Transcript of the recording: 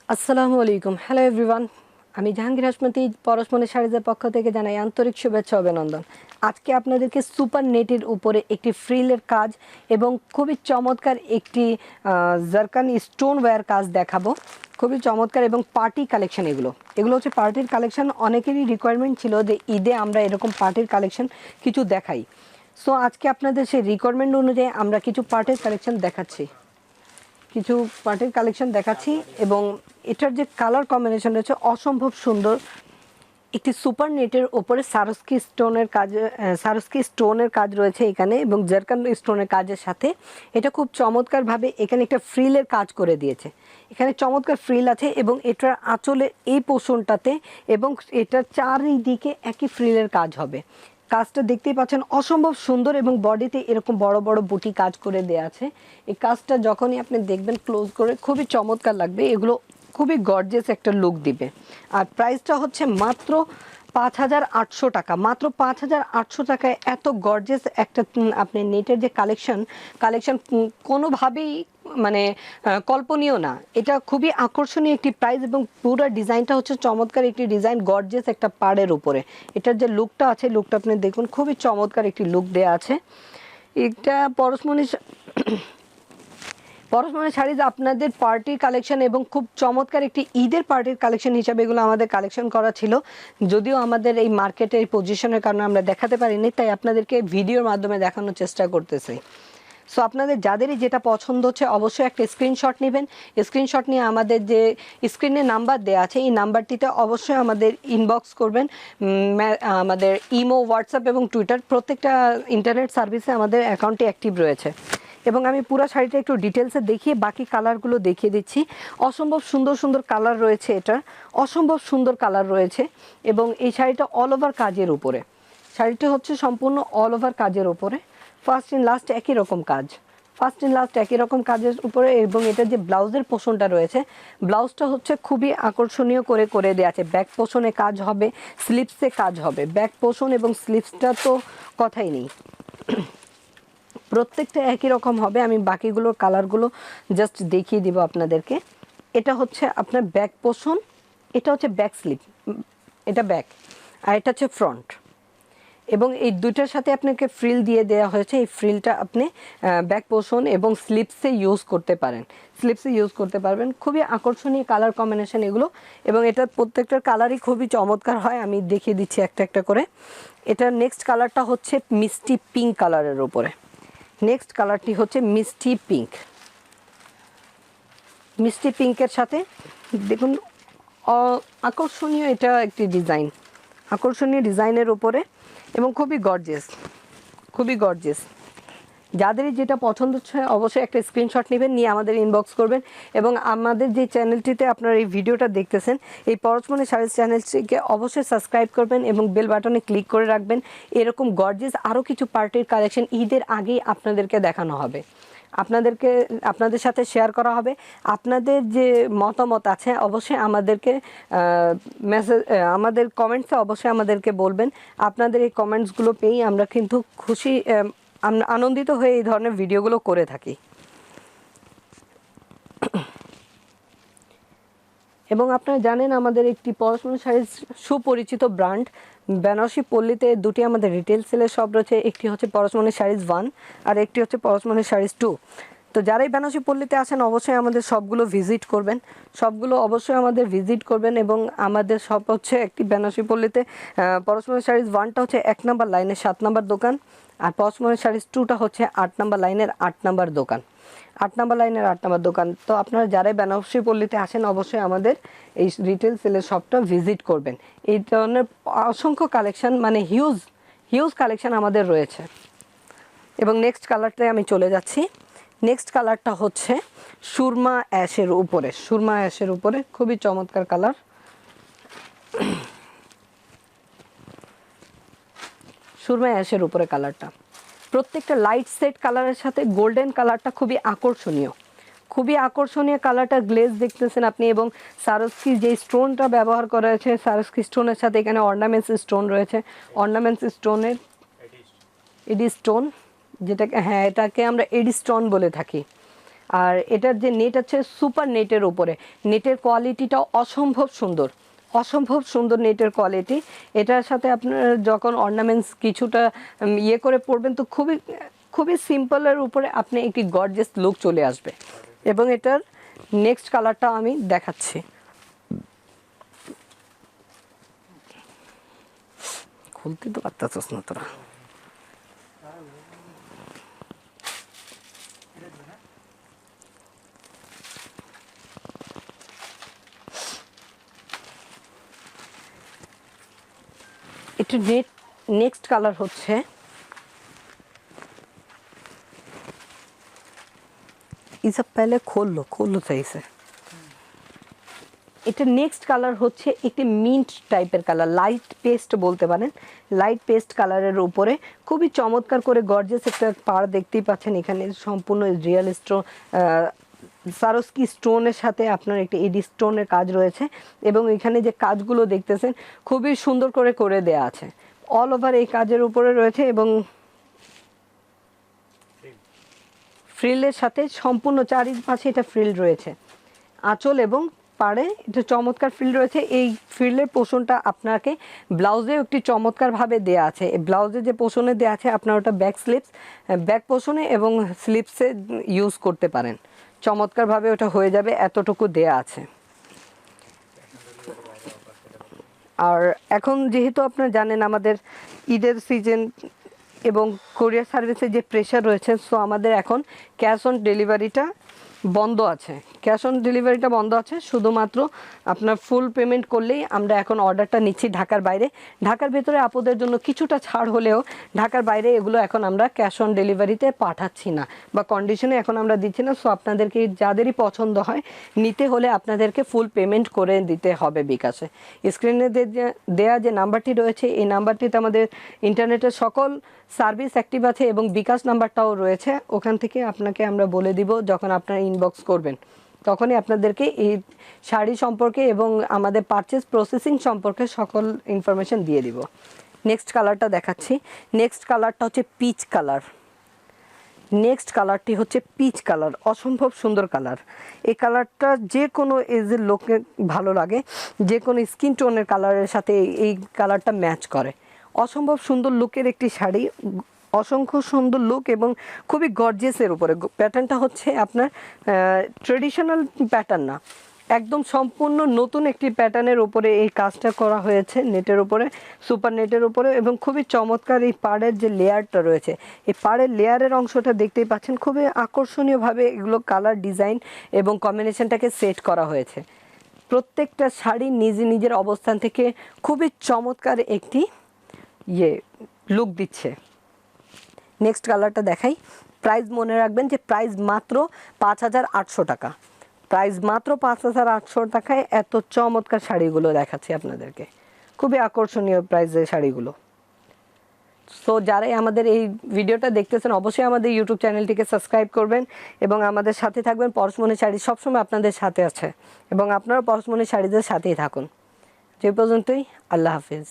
আসসালামু আলাইকুম, hello everyone. আমি জাহাঙ্গীর হাসমতি পরশমনি শাড়িজের পক্ষ থেকে জানাই আন্তরিক শুভেচ্ছা অভিনন্দন। আজকে আপনাদেরকে সুপার নেটের উপরে একটি ফ্রিলের কাজ এবং খুবই চমৎকার একটি জারকানি স্টোন ওয়্যার কাজ দেখাবো। খুবই চমৎকার এবং পার্টি কালেকশন। এগুলো হচ্ছে পার্টির কালেকশন। অনেকেরই রিকোয়ারমেন্ট ছিল যে ঈদে আমরা এরকম পার্টির কালেকশন কিছু দেখাই। সো আজকে আপনাদের সেই রিকোয়ারমেন্ট অনুযায়ী আমরা কিছু পার্টির কালেকশন দেখাচ্ছি এবং এটার যে কালার কম্বিনেশন রয়েছে অসম্ভব সুন্দর। একটি সুপার নেটের ওপরে সারস্কি স্টোনের কাজ রয়েছে এখানে এবং জারকান স্টোনের কাজের সাথে এটা খুব চমৎকারভাবে এখানে একটা ফ্রিলের কাজ করে দিয়েছে। এখানে চমৎকার ফ্রিল আছে এবং এটার আঁচলে এই পোর্শনটাতে এবং এটার চারিদিকে একই ফ্রিলের কাজ হবে। কাজটা দেখতেই পাচ্ছেন অসম্ভব সুন্দর এবং বডিতে এরকম বড় বড় বুটি কাজ করে দেয়া আছে। এই কাজটা যখনই আপনি দেখবেন ক্লোজ করে খুবই চমৎকার লাগবে। এগুলো খুবই গর্জিয়াস একটা লুক দিবে। আর প্রাইসটা হচ্ছে মাত্র 5,800 টাকা। মাত্র 5,800 টাকায় এত গর্জিয়াস একটা আপনি নেটের যে কালেকশন কোনোভাবেই মানে কল্পনীয় না। এটা খুবই আকর্ষণীয় একটি প্রাইস এবং পুরো ডিজাইনটা হচ্ছে চমৎকার একটি ডিজাইন, গর্জিয়াস একটা পাড়ের উপরে। এটার যে লুকটা আছে, লুকটা আপনি দেখুন, খুবই চমৎকার একটি লুক দেয়া আছে। এটা পরশমনি শাড়িজ আপনাদের পার্টির কালেকশন এবং খুব চমৎকার একটি ঈদের পার্টির কালেকশন হিসাবে এগুলো আমাদের কালেকশন করা ছিল। যদিও আমাদের এই মার্কেটের পজিশনের কারণে আমরা দেখাতে পারিনি, তাই আপনাদেরকে ভিডিওর মাধ্যমে দেখানোর চেষ্টা করতেছি। সো আপনাদের যাদেরই যেটা পছন্দ হচ্ছে অবশ্যই একটা স্ক্রিনশট নেবেন। স্ক্রিনশট নিয়ে আমাদের যে স্ক্রিনে নাম্বার দেওয়া আছে এই নাম্বারটিতে অবশ্যই আমাদের ইনবক্স করবেন। আমাদের ইমো, হোয়াটসঅ্যাপ এবং টুইটার প্রত্যেকটা ইন্টারনেট সার্ভিসে আমাদের অ্যাকাউন্টটি অ্যাক্টিভ রয়েছে। এবং আমি পুরো শাড়িটা একটু ডিটেলসে দেখিয়ে বাকি কালারগুলো দেখিয়ে দিচ্ছি। অসম্ভব সুন্দর সুন্দর কালার রয়েছে, এটার অসম্ভব সুন্দর কালার রয়েছে এবং এই শাড়িটা অল ওভার কাজের উপরে। শাড়িটা হচ্ছে সম্পূর্ণ অল ওভার কাজের উপরে। ফার্স্ট ইন লাস্ট একই রকম কাজের উপরে এবং এটার যে ব্লাউজের পোর্শনটা রয়েছে, ব্লাউজটা হচ্ছে খুবই আকর্ষণীয় করে দেওয়া আছে। ব্যাক পোর্শনে কাজ হবে, স্লিভসে কাজ হবে। ব্যাক পোর্শন এবং স্লিভসটা তো কথাই নেই, প্রত্যেকটা একই রকম হবে। আমি বাকিগুলোর কালারগুলো জাস্ট দেখিয়ে দিব আপনাদেরকে। এটা হচ্ছে আপনার ব্যাক পোর্শন, এটা হচ্ছে ব্যাক স্লিভ, এটা ব্যাক, আর এটা হচ্ছে ফ্রন্ট। এবং এই দুইটার সাথে আপনাকে ফ্রিল দিয়ে দেওয়া হয়েছে। এই ফ্রিলটা আপনি ব্যাক পোর্শন এবং স্লিভসে ইউজ করতে পারবেন। খুবই আকর্ষণীয় কালার কম্বিনেশন এগুলো এবং এটার প্রত্যেকটার কালারই খুবই চমৎকার হয়। আমি দেখিয়ে দিচ্ছি একটা একটা করে। এটার নেক্সট কালারটা হচ্ছে মিষ্টি পিঙ্ক কালারের উপরে। নেক্সট কালারটি হচ্ছে মিষ্টি পিঙ্কের সাথে দেখুন আকর্ষণীয় এটা একটি ডিজাইন, আকর্ষণীয় ডিজাইনের উপরে এবং খুবই গর্জিয়াস। যাদেরই যেটা পছন্দ হচ্ছে অবশ্যই একটা স্ক্রিনশট নেবেন, নিয়ে আমাদের ইনবক্স করবেন। এবং আমাদের যে চ্যানেলটিতে আপনারা এই ভিডিওটা দেখতেছেন, এই পরশমনি শাড়িজ চ্যানেলটিকে অবশ্যই সাবস্ক্রাইব করবেন এবং বেল বাটনে ক্লিক করে রাখবেন। এরকম গর্জিয়াস আরও কিছু পার্টির কালেকশন ঈদের আগেই আপনাদেরকে দেখানো হবে, আপনাদের সাথে শেয়ার করা হবে। আপনাদের যে মতামত আছে অবশ্যই আমাদেরকে আমাদের কমেন্টসে অবশ্যই আমাদেরকে বলবেন। আপনাদের এই কমেন্টসগুলো পেয়েই আমরা কিন্তু আনন্দিত হয়ে এই ধরনের ভিডিওগুলো করে থাকি। এবং আপনারা জানেন আমাদের একটি পরশমনি শাড়িজ সুপরিচিত ব্র্যান্ড বেনারসি পল্লীতে দুটি আমাদের রিটেল সেলের শপ রয়েছে। একটি হচ্ছে পরশমনি শাড়িজ 1 আর একটি হচ্ছে পরশমনি শাড়িজ 2। তো যারাই বেনারসি পল্লীতে আসেন অবশ্যই আমাদের সবগুলো ভিজিট করবেন এবং আমাদের শপ হচ্ছে একটি বেনারসি পল্লীতে। পরশমনি শাড়িজ 1টা হচ্ছে 1 নম্বর লাইনের 7 নম্বর দোকান আর পরশমনি শাড়িজ 2টা হচ্ছে 8 নম্বর লাইনের 8 নম্বর দোকান। তো আপনারা যারাই বেনারসি পল্লীতে আসেন অবশ্যই আমাদের এই রিটেল সেলের শপটা ভিজিট করবেন। এই ধরনের অসংখ্য কালেকশন, মানে হিউজ কালেকশন আমাদের রয়েছে। এবং নেক্সট কালারটায় আমি চলে যাচ্ছি। নেক্সট কালারটা হচ্ছে সুরমা অ্যাশের উপরে, খুবই চমৎকার কালার। সুরমা অ্যাশের উপরে কালারটা প্রত্যেকটা লাইট সেট কালারের সাথে গোল্ডেন কালারটা খুবই আকর্ষণীয় কালারটা গ্লেজ দেখতেছেন আপনি। এবং সারস্কি যে স্টোনটা ব্যবহার করা হয়েছে, সারস্কি স্টোনের সাথে এখানে অর্নামেন্টস স্টোন রয়েছে। অর্নামেন্টস স্টোনের এডি স্টোন, যেটাকে হ্যাঁ এটাকে আমরা এডি স্টোন বলে থাকি। আর এটার যে নেট আছে সুপার নেটের উপরে, নেটের কোয়ালিটিটাও অসম্ভব সুন্দর, অসম্ভব সুন্দর নেটের কোয়ালিটি। এটার সাথে আপনার যখন অর্নামেন্টস কিছুটা ইয়ে করে পরবেন তো খুবই খুবই সিম্পলের উপরে আপনি একটি গর্জিয়াস লুক চলে আসবে। এবং এটার নেক্সট কালারটা আমি দেখাচ্ছি। খুলতে তো পারতাছিস না তোরা। এটা নেক্সট কালার হচ্ছে ইসব पहले खोल लो सही से। এটা নেক্সট কালার হচ্ছে একটি মিন্ট টাইপের কালার, লাইট পেস্ট বলতে পারেন, লাইট পেস্ট কালারের উপরে খুবই চমৎকার করে গর্জিয়াস একটা পাড় দেখতেই পাচ্ছেন। এখানে সম্পূর্ণ রিয়েল স্টোন সারস্কি স্টোনের সাথে আপনার একটি এডি স্টোনের কাজ রয়েছে এবং এখানে যে কাজগুলো দেখতেছেন খুবই সুন্দর করে করে দেয়া আছে, অল ওভার এই কাজের উপরে রয়েছে এবং ফ্রিলের সাথে সম্পূর্ণ চারিপাশে এটা ফ্রিল রয়েছে। আঁচল এবং পাড়ে এটা চমৎকার ফ্রিল রয়েছে। এই ফ্রিলের পোষণটা আপনাকে ব্লাউজেও একটি চমৎকারভাবে দেয়া আছে। এই ব্লাউজে যে পোষণে দেওয়া আছে আপনার ওটা ব্যাক পোষণে এবং স্লিপসে ইউজ করতে পারেন, চমৎকারভাবে ওটা হয়ে যাবে, এতটুকু দেয়া আছে। আর এখন যেহেতু আপনারা জানেন আমাদের ঈদের সিজন এবং কোরিয়ার সার্ভিসে যে প্রেশার রয়েছে, সো আমাদের এখন ক্যাশ অন ডেলিভারিটা বন্ধ আছে। ক্যাশ অন ডেলিভারিটা বন্ধ আছে, শুধুমাত্র আপনার ফুল পেমেন্ট করলেই আমরা এখন অর্ডারটা নিচ্ছি ঢাকার বাইরে। ঢাকার ভেতরে আপুদের জন্য কিছুটা ছাড় হলেও ঢাকার বাইরে এগুলো এখন আমরা ক্যাশ অন ডেলিভারিতে পাঠাচ্ছি না বা কন্ডিশনে এখন আমরা দিচ্ছি না। সো আপনাদেরকে যাদেরই পছন্দ হয় নিতে হলে আপনাদেরকে ফুল পেমেন্ট করে দিতে হবে বিকাশে। স্ক্রিনে দেয়া যে নাম্বারটি রয়েছে এই নাম্বারটিতে আমাদের ইন্টারনেটের সকল সার্ভিস অ্যাক্টিভ আছে এবং বিকাশ নাম্বারটাও রয়েছে। ওখান থেকে আপনাকে আমরা বলে দিব যখন আপনারা ইনবক্স করবেন তখনই আপনাদেরকে এই শাড়ি সম্পর্কে এবং আমাদের পারচেজ প্রসেসিং সম্পর্কে সকল ইনফরমেশন দিয়ে দিব। নেক্সট কালারটা দেখাচ্ছি। নেক্সট কালারটা হচ্ছে পিচ কালার। নেক্সট কালারটি হচ্ছে পিচ কালার, অসম্ভব সুন্দর কালার। এই কালারটা যে কোনো এজের লোকে ভালো লাগে, যে কোনো স্কিন টোনের কালারের সাথে এই কালারটা ম্যাচ করে। অসম্ভব সুন্দর লুকের একটি শাড়ি, অসংখ্য সুন্দর লুক এবং খুবই গর্জিয়াসের উপরে। প্যাটার্নটা হচ্ছে আপনার ট্রেডিশনাল প্যাটার্ন না, একদম সম্পূর্ণ নতুন একটি প্যাটার্নের উপরে এই কাজটা করা হয়েছে, নেটের উপরে, সুপার নেটের উপরে। এবং খুবই চমৎকার এই পাড়ের যে লেয়ারটা রয়েছে, এই পাড়ের লেয়ারের অংশটা দেখতেই পাচ্ছেন, খুবই আকর্ষণীয়ভাবে এগুলো কালার ডিজাইন এবং কম্বিনেশনটাকে সেট করা হয়েছে। প্রত্যেকটা শাড়ি নিজের অবস্থান থেকে খুবই চমৎকার একটি লুক দিচ্ছে। নেক্সট কালারটা দেখাই। প্রাইস মনে রাখবেন যে প্রাইস মাত্র 5,800 টাকা, প্রাইস মাত্র 5,800 টাকায় এত চমৎকার শাড়িগুলো দেখাচ্ছি আপনাদেরকে, খুবই আকর্ষণীয় প্রাইসের শাড়িগুলো। সো যারাই আমাদের এই ভিডিওটা দেখতেছেন অবশ্যই আমাদের ইউটিউব চ্যানেলটিকে সাবস্ক্রাইব করবেন এবং আমাদের সাথে থাকবেন। পরশমনি শাড়ি সবসময় আপনাদের সাথে আছে এবং আপনারা পরশমনি শাড়িদের সাথেই থাকুন। যে পর্যন্তই, আল্লাহ হাফিজ।